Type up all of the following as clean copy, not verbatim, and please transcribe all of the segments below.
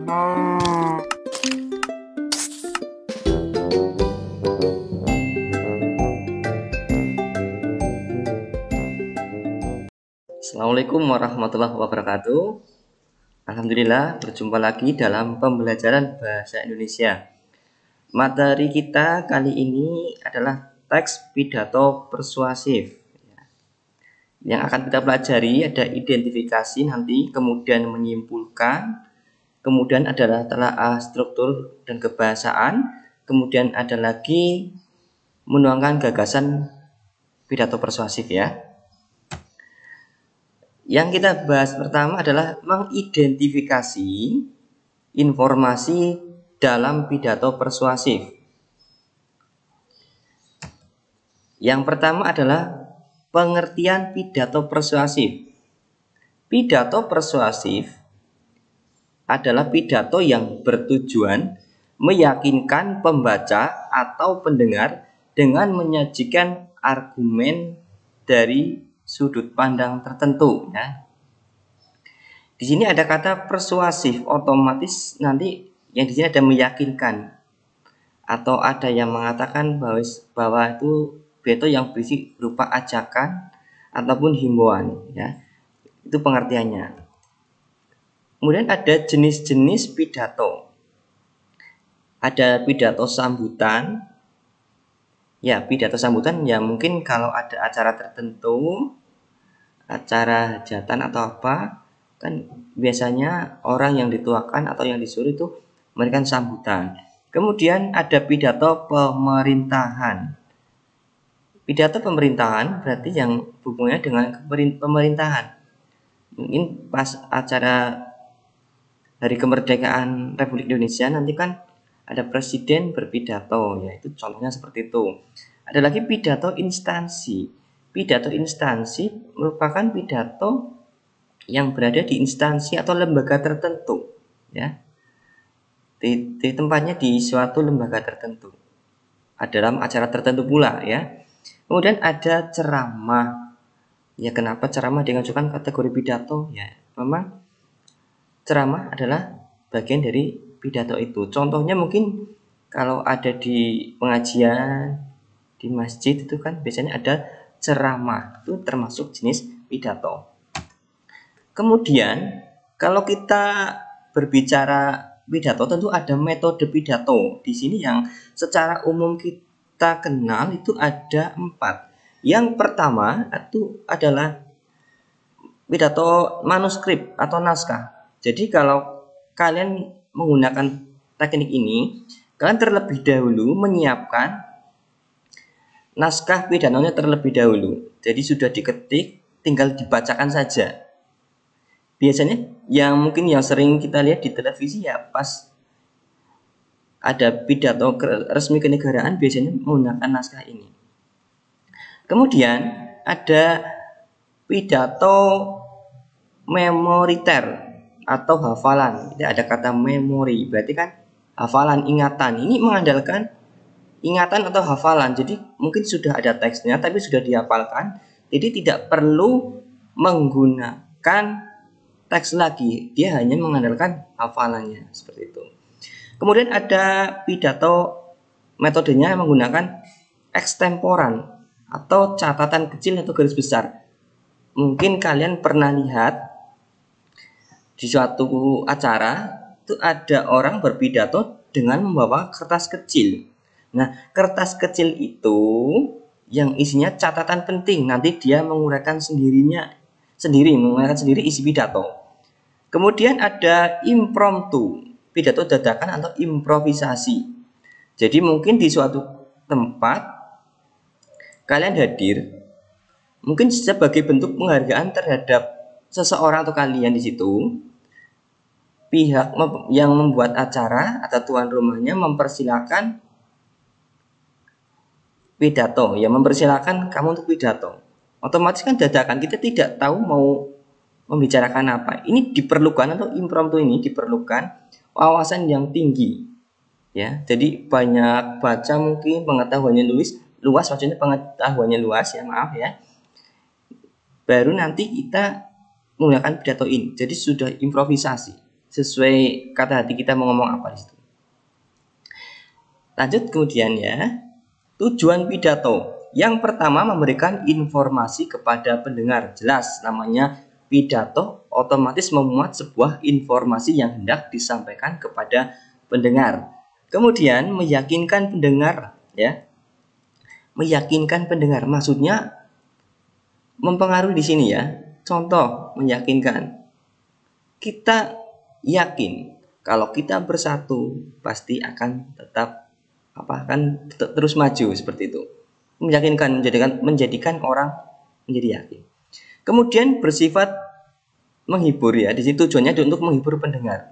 Assalamualaikum warahmatullahi wabarakatuh. Alhamdulillah, berjumpa lagi dalam pembelajaran bahasa Indonesia. Materi kita kali ini adalah teks pidato persuasif. Yang akan kita pelajari ada identifikasi nanti, kemudian menyimpulkan, kemudian adalah telaah struktur dan kebahasaan, kemudian ada lagi menuangkan gagasan pidato persuasif ya. Yang kita bahas pertama adalah mengidentifikasi informasi dalam pidato persuasif. Yang pertama adalah pengertian pidato persuasif. Pidato persuasif adalah pidato yang bertujuan meyakinkan pembaca atau pendengar dengan menyajikan argumen dari sudut pandang tertentu ya. Di sini ada kata persuasif, otomatis nanti yang di sini ada meyakinkan, atau ada yang mengatakan bahwa itu pidato yang berisi berupa ajakan ataupun himbauan ya. Itu pengertiannya. Kemudian ada jenis-jenis pidato. Ada pidato sambutan. Ya, pidato sambutan ya mungkin kalau ada acara tertentu, acara hajatan atau apa, kan biasanya orang yang dituakan atau yang disuruh itu memberikan sambutan. Kemudian ada pidato pemerintahan. Pidato pemerintahan berarti yang hubungannya dengan pemerintahan. Mungkin pas acara Hari Kemerdekaan Republik Indonesia nanti kan ada presiden berpidato, ya itu contohnya seperti itu. Ada lagi pidato instansi. Pidato instansi merupakan pidato yang berada di instansi atau lembaga tertentu, ya. Di tempatnya di suatu lembaga tertentu. Dalam acara tertentu pula, ya. Kemudian ada ceramah. Ya, kenapa ceramah diajukan kategori pidato? Ya, memang ceramah adalah bagian dari pidato itu. Contohnya mungkin kalau ada di pengajian di masjid itu kan biasanya ada ceramah, itu termasuk jenis pidato. Kemudian kalau kita berbicara pidato tentu ada metode pidato. Di sini yang secara umum kita kenal itu ada 4. Yang pertama itu adalah pidato manuskrip atau naskah. Jadi kalau kalian menggunakan teknik ini, kalian terlebih dahulu menyiapkan naskah pidatonya terlebih dahulu. Jadi sudah diketik, tinggal dibacakan saja. Biasanya yang mungkin yang sering kita lihat di televisi ya pas ada pidato resmi kenegaraan biasanya menggunakan naskah ini. Kemudian ada pidato memoriter atau hafalan. Tidak ada kata memori, berarti kan hafalan, ingatan. Ini mengandalkan ingatan atau hafalan. Jadi mungkin sudah ada teksnya tapi sudah dihafalkan. Jadi tidak perlu menggunakan teks lagi. Dia hanya mengandalkan hafalannya seperti itu. Kemudian ada pidato metodenya menggunakan ekstemporan atau catatan kecil atau garis besar. Mungkin kalian pernah lihat di suatu acara itu ada orang berpidato dengan membawa kertas kecil. Nah, kertas kecil itu yang isinya catatan penting. Nanti dia menguraikan menguraikan sendiri isi pidato. Kemudian ada impromptu, pidato dadakan atau improvisasi. Jadi mungkin di suatu tempat kalian hadir, mungkin sebagai bentuk penghargaan terhadap seseorang atau kalian di situ, pihak yang membuat acara atau tuan rumahnya mempersilahkan pidato, ya mempersilahkan kamu untuk pidato. Otomatis kan dadakan, kita tidak tahu mau membicarakan apa. Ini diperlukan atau impromptu ini diperlukan wawasan yang tinggi, ya. Jadi banyak baca mungkin pengetahuannya luas, maksudnya pengetahuannya luas ya, maaf ya. Baru nanti kita menggunakan pidato ini. Jadi sudah improvisasi sesuai kata hati kita mau ngomong apa di situ. Lanjut kemudian ya. Tujuan pidato. Yang pertama memberikan informasi kepada pendengar. Jelas namanya pidato otomatis memuat sebuah informasi yang hendak disampaikan kepada pendengar. Kemudian meyakinkan pendengar ya. Meyakinkan pendengar maksudnya mempengaruhi di sini ya. Contoh meyakinkan. Kita yakin kalau kita bersatu pasti akan tetap terus maju seperti itu. Meyakinkan, menjadikan orang menjadi yakin. Kemudian bersifat menghibur ya. Di situ tujuannya untuk menghibur pendengar.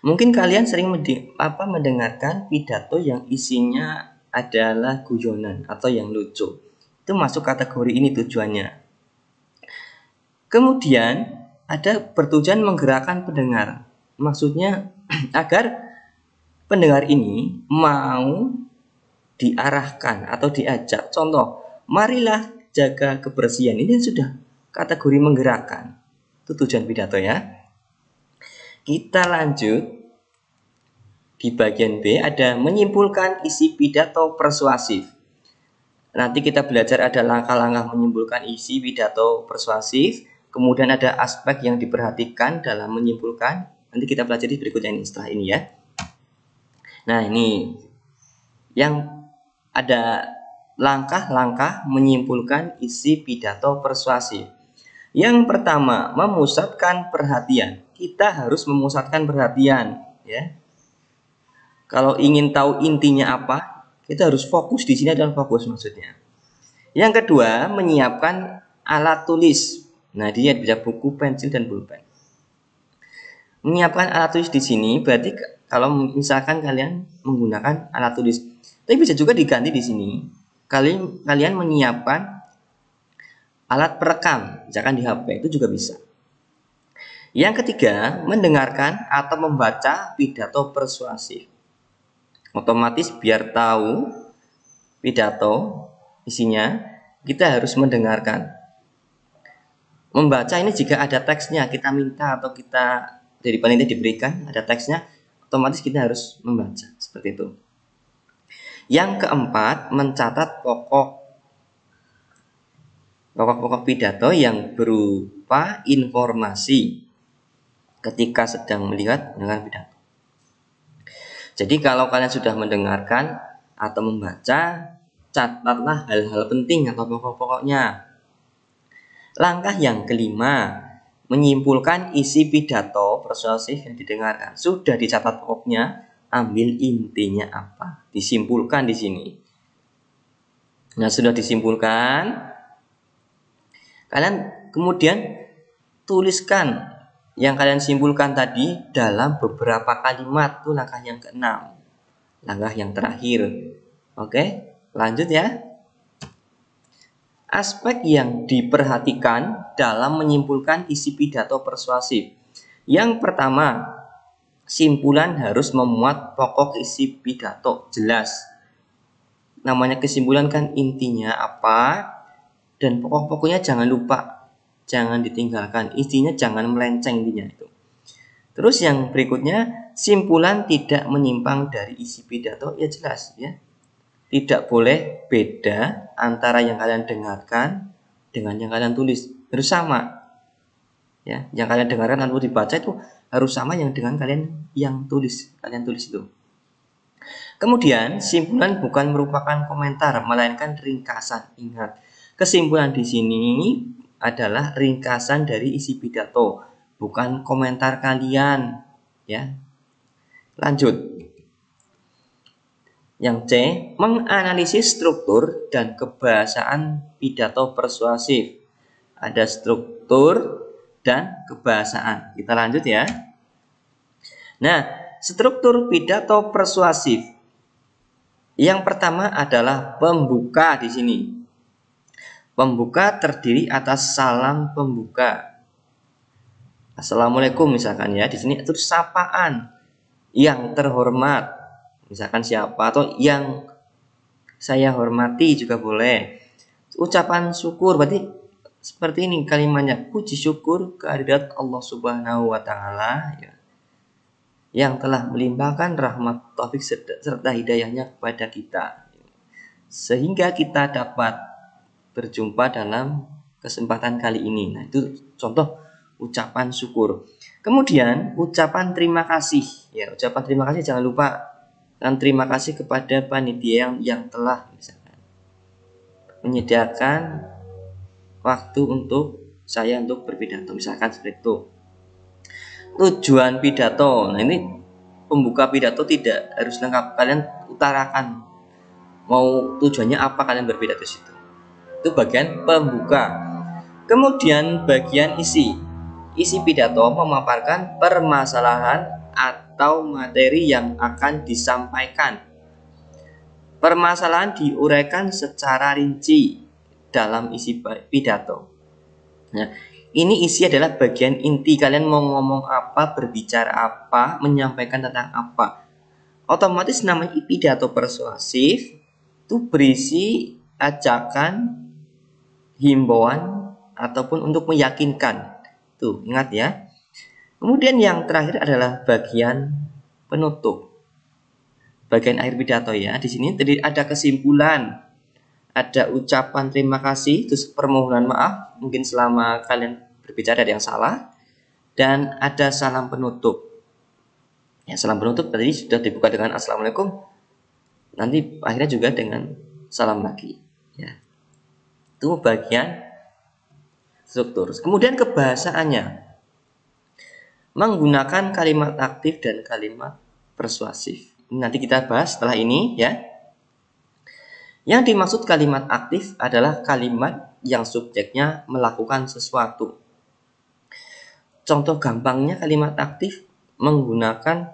Mungkin kalian sering mendengarkan pidato yang isinya adalah guyonan atau yang lucu. Itu masuk kategori ini tujuannya. Kemudian ada bertujuan menggerakkan pendengar. Maksudnya agar pendengar ini mau diarahkan atau diajak. Contoh, marilah jaga kebersihan. Ini sudah kategori menggerakkan. Itu tujuan pidato ya. Kita lanjut. Di bagian B ada menyimpulkan isi pidato persuasif. Nanti kita belajar ada langkah-langkah menyimpulkan isi pidato persuasif. Kemudian ada aspek yang diperhatikan dalam menyimpulkan. Nanti kita pelajari berikutnya ini setelah ini ya. Nah ini yang ada langkah-langkah menyimpulkan isi pidato persuasif. Yang pertama, memusatkan perhatian. Kita harus memusatkan perhatian ya. Kalau ingin tahu intinya apa, kita harus fokus di sini dan fokus maksudnya. Yang kedua, menyiapkan alat tulis. Nah, dia bisa buku, pensil dan pulpen. Menyiapkan alat tulis di sini berarti kalau misalkan kalian menggunakan alat tulis, tapi bisa juga diganti di sini. Kalian menyiapkan alat perekam, misalkan di HP itu juga bisa. Yang ketiga, mendengarkan atau membaca pidato persuasif. Otomatis biar tahu pidato isinya, kita harus mendengarkan. Membaca ini jika ada teksnya, kita minta atau kita dari panitia diberikan ada teksnya, otomatis kita harus membaca seperti itu. Yang keempat, mencatat pokok-pokok pidato yang berupa informasi ketika sedang melihat dengan pidato. Jadi kalau kalian sudah mendengarkan atau membaca, catatlah hal-hal penting atau pokok-pokoknya. Langkah yang kelima, menyimpulkan isi pidato persuasif yang didengarkan. Sudah dicatat pokoknya, ambil intinya apa. Disimpulkan di sini. Nah, sudah disimpulkan, kalian kemudian tuliskan yang kalian simpulkan tadi dalam beberapa kalimat. Itu langkah yang keenam. Langkah yang terakhir. Oke, lanjut ya. Aspek yang diperhatikan dalam menyimpulkan isi pidato persuasif. Yang pertama, simpulan harus memuat pokok isi pidato jelas. Namanya kesimpulan kan intinya apa, dan pokok-pokoknya jangan lupa, jangan ditinggalkan. Intinya jangan melenceng intinya itu. Terus yang berikutnya, simpulan tidak menyimpang dari isi pidato, ya jelas ya. Tidak boleh beda antara yang kalian dengarkan dengan yang kalian tulis. Harus sama. Ya, yang kalian dengarkan atau dibaca itu harus sama yang dengan kalian yang tulis. Kalian tulis itu. Kemudian, simpulan bukan merupakan komentar, melainkan ringkasan. Ingat, kesimpulan di sini adalah ringkasan dari isi pidato, bukan komentar kalian. Ya. Lanjut. Yang C, menganalisis struktur dan kebahasaan pidato persuasif. Ada struktur dan kebahasaan. Kita lanjut ya. Nah, struktur pidato persuasif. Yang pertama adalah pembuka di sini. Pembuka terdiri atas salam pembuka. Assalamualaikum misalkan ya. Di sini itu sapaan yang terhormat. Misalkan siapa atau yang saya hormati juga boleh. Ucapan syukur berarti seperti ini kalimatnya, puji syukur kehadirat Allah Subhanahu wa taala ya. yang telah melimpahkan rahmat taufik serta hidayahnya kepada kita, sehingga kita dapat berjumpa dalam kesempatan kali ini. Nah, itu contoh ucapan syukur. Kemudian ucapan terima kasih. Ya, ucapan terima kasih jangan lupa, dan terima kasih kepada panitia yang telah misalkan menyediakan waktu untuk saya untuk berpidato, misalkan seperti itu. Tujuan pidato. Nah, ini pembuka pidato tidak harus lengkap, kalian utarakan mau tujuannya apa kalian berpidato di situ. Itu bagian pembuka. Kemudian bagian isi. Isi pidato memaparkan permasalahan atau materi yang akan disampaikan. Permasalahan diuraikan secara rinci dalam isi pidato. Nah, ini isi adalah bagian inti, kalian mau ngomong apa, berbicara apa, menyampaikan tentang apa. Otomatis namanya pidato persuasif itu berisi ajakan, himbauan, ataupun untuk meyakinkan. Tuh, ingat ya. Kemudian yang terakhir adalah bagian penutup. Bagian akhir pidato ya. Di sini ada kesimpulan, ada ucapan terima kasih, terus permohonan maaf mungkin selama kalian berbicara ada yang salah, dan ada salam penutup. Ya, salam penutup tadi sudah dibuka dengan assalamualaikum, nanti akhirnya juga dengan salam lagi. Ya, itu bagian struktur. Kemudian kebahasaannya menggunakan kalimat aktif dan kalimat persuasif. Nanti kita bahas setelah ini ya. Yang dimaksud kalimat aktif adalah kalimat yang subjeknya melakukan sesuatu. Contoh gampangnya kalimat aktif menggunakan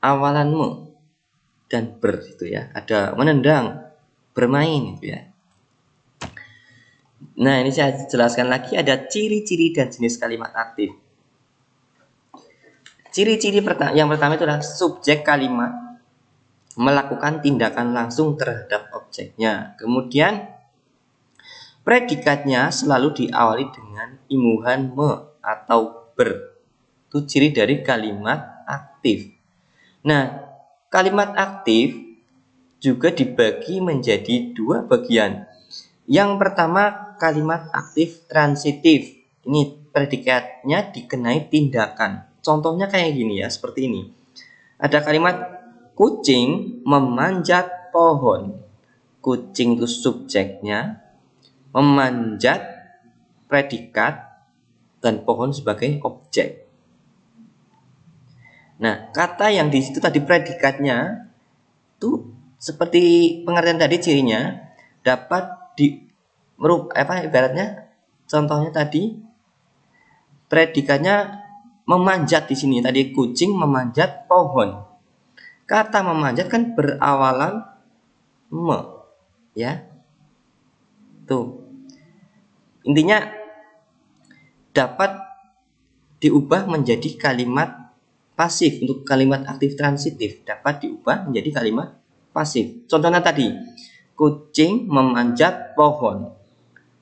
awalanmu dan ber itu ya. Ada menendang, bermain itu ya. Nah, ini saya jelaskan lagi, ada ciri-ciri dan jenis kalimat aktif. Ciri-ciri yang pertama itu adalah subjek kalimat melakukan tindakan langsung terhadap objeknya. Kemudian predikatnya selalu diawali dengan imbuhan me atau ber. Itu ciri dari kalimat aktif. Nah, kalimat aktif juga dibagi menjadi dua bagian. Yang pertama kalimat aktif transitif. Ini predikatnya dikenai tindakan. Contohnya kayak gini ya, seperti ini. Ada kalimat kucing memanjat pohon. Kucing itu subjeknya, memanjat predikat, dan pohon sebagai objek. Nah, kata yang di situ tadi predikatnya itu seperti pengertian tadi cirinya dapat ibaratnya contohnya tadi predikatnya memanjat di sini tadi kucing memanjat pohon. Kata memanjat kan berawalan me, ya. Tuh. Intinya dapat diubah menjadi kalimat pasif. Untuk kalimat aktif transitif dapat diubah menjadi kalimat pasif. Contohnya tadi, kucing memanjat pohon.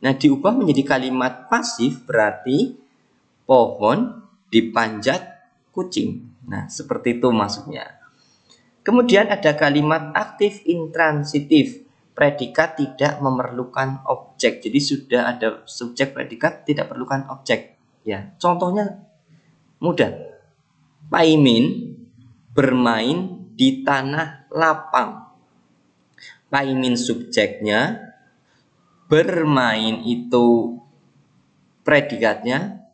Nah, diubah menjadi kalimat pasif berarti pohon dipanjat kucing. Nah, seperti itu maksudnya. Kemudian ada kalimat aktif intransitif. Predikat tidak memerlukan objek. Jadi sudah ada subjek predikat tidak perlukan objek. Ya, contohnya mudah. Paimin bermain di tanah lapang. Paimin subjeknya, bermain itu predikatnya.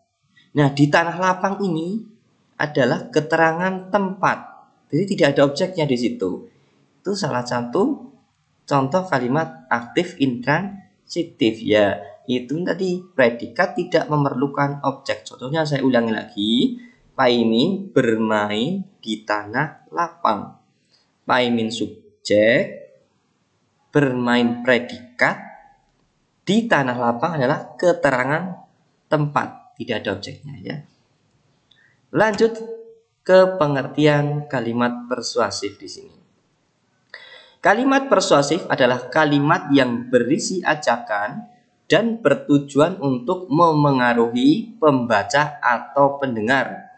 Nah, di tanah lapang ini adalah keterangan tempat. Jadi tidak ada objeknya di situ. Itu salah satu contoh kalimat aktif intransitif ya. Itu tadi predikat tidak memerlukan objek. Contohnya saya ulangi lagi. Paimin bermain di tanah lapang. Paimin subjek, bermain predikat, di tanah lapang adalah keterangan tempat, tidak ada objeknya ya. Lanjut ke pengertian kalimat persuasif di sini. Kalimat persuasif adalah kalimat yang berisi ajakan dan bertujuan untuk memengaruhi pembaca atau pendengar.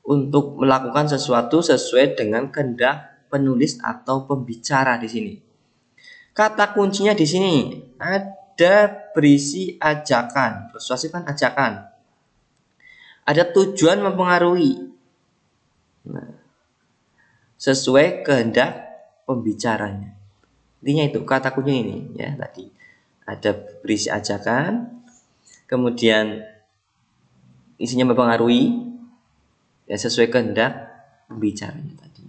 untuk melakukan sesuatu sesuai dengan kehendak penulis atau pembicara di sini. Kata kuncinya di sini ada berisi ajakan, persuasif kan ajakan. Ada tujuan mempengaruhi. Nah, sesuai kehendak pembicaranya. Intinya itu kata kuncinya ini ya tadi. Ada berisi ajakan, kemudian isinya mempengaruhi ya sesuai kehendak pembicaranya tadi.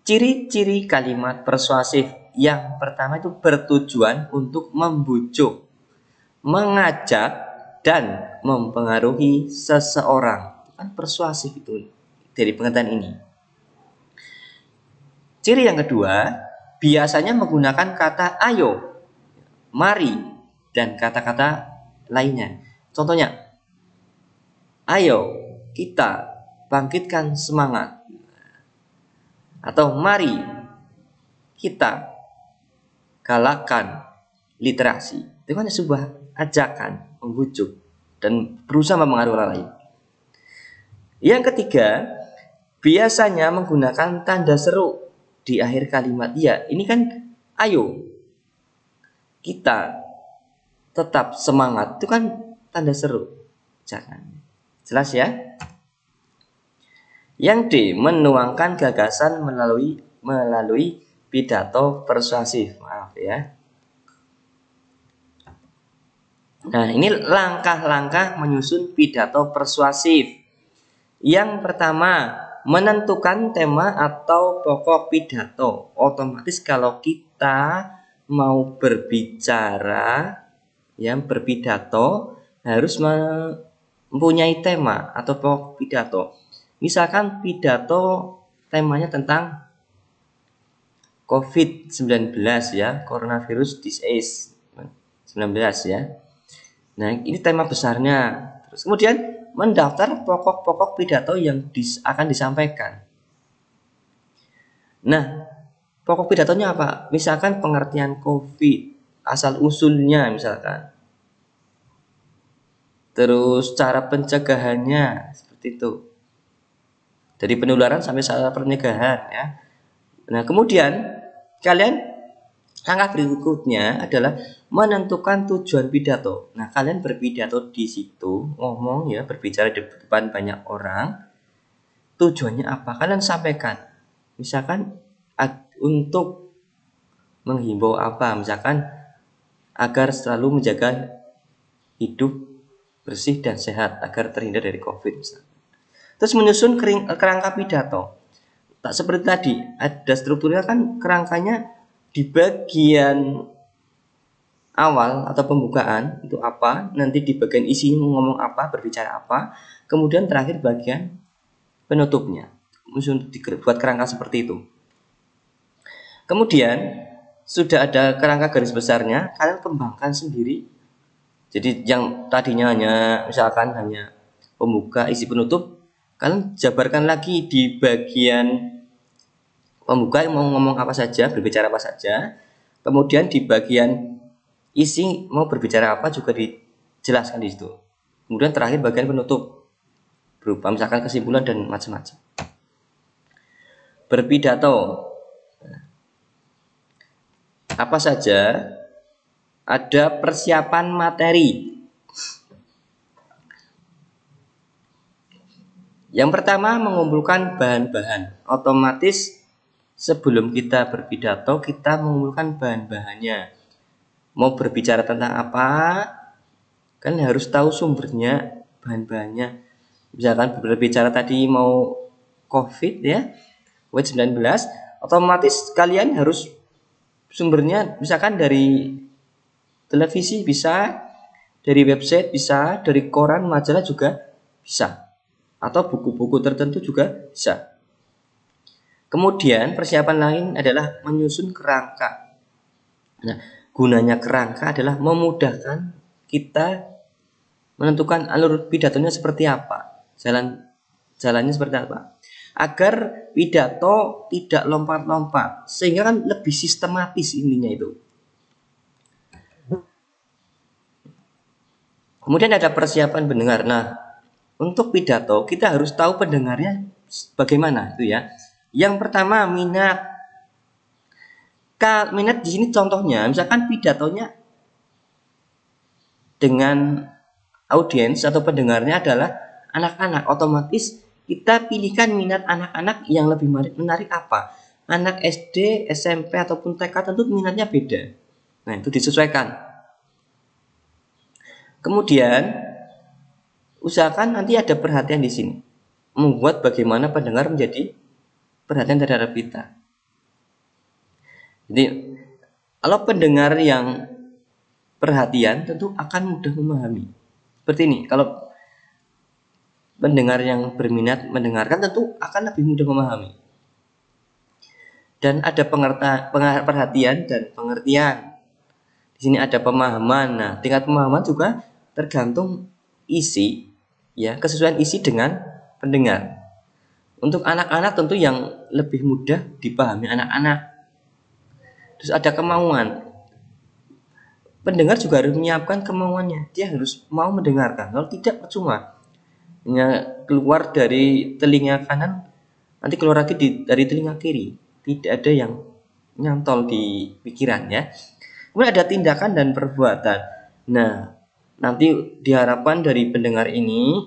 Ciri-ciri kalimat persuasif yang pertama itu bertujuan untuk membujuk, mengajak dan mempengaruhi seseorang. Kan persuasif itu dari pengertian ini. Ciri yang kedua, biasanya menggunakan kata ayo, mari, dan kata-kata lainnya. Contohnya, ayo kita bangkitkan semangat. Atau mari kita galakkan literasi. Itu kan sebuah ajakan, membujuk, dan berusaha mempengaruhi orang lain. Yang ketiga, biasanya menggunakan tanda seru di akhir kalimat. Ya, ini kan ayo kita tetap semangat. Itu kan tanda seru. Jangan. Jelas ya? Yang D, menuangkan gagasan melalui pidato persuasif. Maaf ya. Nah, ini langkah-langkah menyusun pidato persuasif. Yang pertama, menentukan tema atau pokok pidato. Otomatis kalau kita mau berbicara, berpidato harus mempunyai tema atau pokok pidato. Misalkan pidato temanya tentang COVID-19 ya, coronavirus disease 19 ya. Nah, ini tema besarnya. Terus kemudian mendaftar pokok-pokok pidato yang akan disampaikan. Nah, pokok pidatonya apa? Misalkan pengertian COVID, asal usulnya misalkan. Terus cara pencegahannya seperti itu. Dari penularan sampai cara pencegahan ya. Nah, kemudian kalian langkah berikutnya adalah menentukan tujuan pidato. Nah, kalian berpidato di situ, ngomong ya, berbicara di depan banyak orang. Tujuannya apa? Kalian sampaikan. Misalkan untuk menghimbau apa? Misalkan agar selalu menjaga hidup bersih dan sehat agar terhindar dari COVID misalkan. Terus menyusun kerangka pidato. Tak seperti tadi, ada strukturnya kan kerangkanya di bagian awal atau pembukaan itu apa, nanti di bagian isi ngomong apa, berbicara apa, kemudian terakhir bagian penutupnya. Untuk dibuat kerangka seperti itu. Kemudian sudah ada kerangka garis besarnya, kalian kembangkan sendiri. Jadi yang tadinya misalkan hanya pembuka, isi, penutup, kalian jabarkan lagi di bagian pembuka mau ngomong apa saja, berbicara apa saja. Kemudian di bagian isi mau berbicara apa juga dijelaskan di situ. Kemudian terakhir bagian penutup berupa misalkan kesimpulan dan macam-macam. Berpidato apa saja, ada persiapan materi. Yang pertama mengumpulkan bahan-bahan. Otomatis sebelum kita berpidato kita mengumpulkan bahan-bahannya. Mau berbicara tentang apa, kan harus tahu sumbernya, bahan-bahannya. Misalkan berbicara tadi mau COVID ya, COVID-19, otomatis kalian harus sumbernya misalkan dari televisi bisa, dari website bisa, dari koran, majalah juga bisa. Atau buku-buku tertentu juga bisa. Kemudian persiapan lain adalah menyusun kerangka. Nah, gunanya kerangka adalah memudahkan kita menentukan alur pidatonya seperti apa, jalannya seperti apa, agar pidato tidak lompat-lompat, sehingga kan lebih sistematis intinya itu. Kemudian ada persiapan pendengar. Nah, untuk pidato kita harus tahu pendengarnya bagaimana itu ya. Yang pertama minat. Minat di sini contohnya, misalkan pidatonya dengan audiens atau pendengarnya adalah anak-anak, otomatis kita pilihkan minat anak-anak yang lebih menarik apa. Anak SD, SMP ataupun TK tentu minatnya beda. Nah, itu disesuaikan. Kemudian usahakan nanti ada perhatian di sini, membuat bagaimana pendengar menjadi perhatian terhadap kita. Jadi kalau pendengar yang perhatian tentu akan mudah memahami. Seperti ini, kalau pendengar yang berminat mendengarkan tentu akan lebih mudah memahami. Dan ada perhatian dan pengertian. Di sini ada pemahaman. Nah, tingkat pemahaman juga tergantung isi, ya, kesesuaian isi dengan pendengar. Untuk anak-anak tentu yang lebih mudah dipahami anak-anak. Terus ada kemauan. Pendengar juga harus menyiapkan kemauannya. Dia harus mau mendengarkan. Kalau tidak percuma. Hanya keluar dari telinga kanan, nanti keluar lagi dari telinga kiri. Tidak ada yang nyantol di pikiran, ya. Kemudian ada tindakan dan perbuatan. Nah, nanti diharapkan dari pendengar ini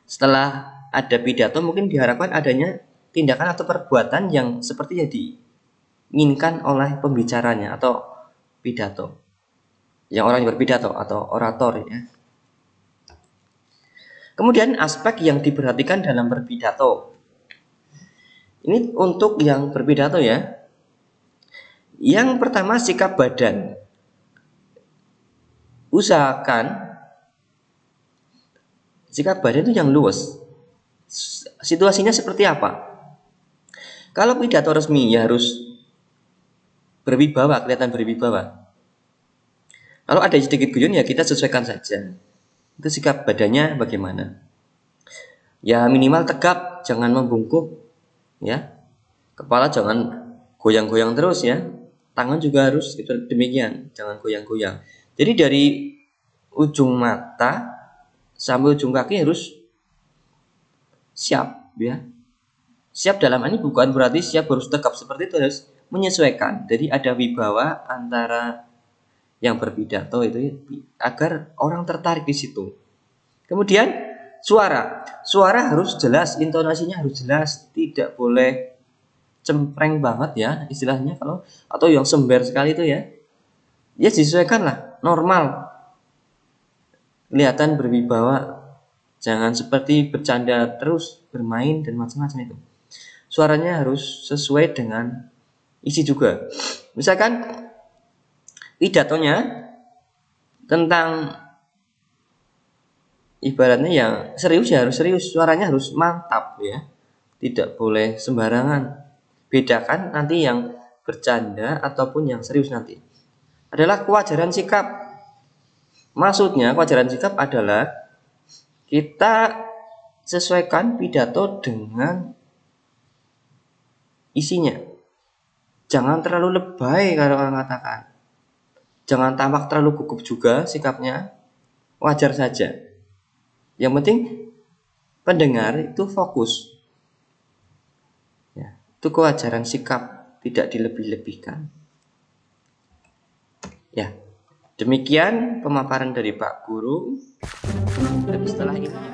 setelah ada pidato mungkin diharapkan adanya tindakan atau perbuatan yang seperti yang diinginkan oleh pembicaranya atau pidato. Yang orang yang berpidato atau orator, ya. Kemudian aspek yang diperhatikan dalam berpidato. Ini untuk yang berpidato, ya. Yang pertama sikap badan. Usahakan sikap badan itu yang luwes. Situasinya seperti apa? Kalau pidato resmi ya harus berwibawa, kelihatan berwibawa. Kalau ada sedikit guyon ya kita sesuaikan saja. Itu sikap badannya bagaimana? Ya minimal tegap, jangan membungkuk, ya. Kepala jangan goyang-goyang terus, ya. Tangan juga harus demikian, jangan goyang-goyang. Jadi dari ujung mata sampai ujung kaki harus siap, ya. Siap dalam ini bukan berarti siap harus tegap seperti itu, harus menyesuaikan. Jadi ada wibawa antara yang berpidato itu agar orang tertarik di situ. Kemudian suara harus jelas, intonasinya harus jelas, tidak boleh cempreng banget, ya istilahnya, kalau atau yang sember sekali itu, ya disesuaikan lah, normal, kelihatan berwibawa, jangan seperti bercanda terus, bermain dan macam-macam itu. Suaranya harus sesuai dengan isi juga. Misalkan pidatonya tentang ibaratnya yang serius, ya harus serius, suaranya harus mantap, ya, tidak boleh sembarangan. Bedakan nanti yang bercanda ataupun yang serius nanti. Adalah kewajaran sikap. Maksudnya kewajaran sikap adalah kita sesuaikan pidato dengan isinya. Jangan terlalu lebay kalau orang katakan. Jangan tampak terlalu gugup juga sikapnya. Wajar saja. Yang penting pendengar itu fokus. Ya, itu kewajaran sikap, tidak dilebih-lebihkan. Ya, demikian pemaparan dari Pak Guru. Dan setelah ini ada